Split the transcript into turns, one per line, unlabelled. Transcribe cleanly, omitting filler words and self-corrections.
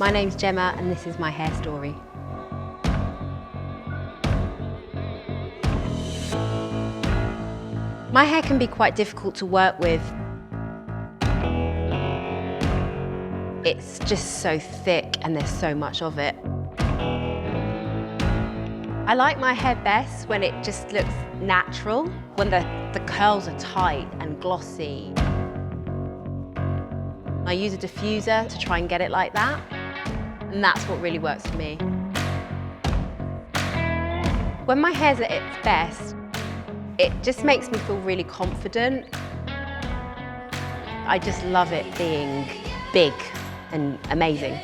My name's Gemma and this is my hair story. My hair can be quite difficult to work with. It's just so thick and there's so much of it. I like my hair best when it just looks natural, when the curls are tight and glossy. I use a diffuser to try and get it like that, and that's what really works for me. When my hair's at its best, it just makes me feel really confident. I just love it being big and amazing.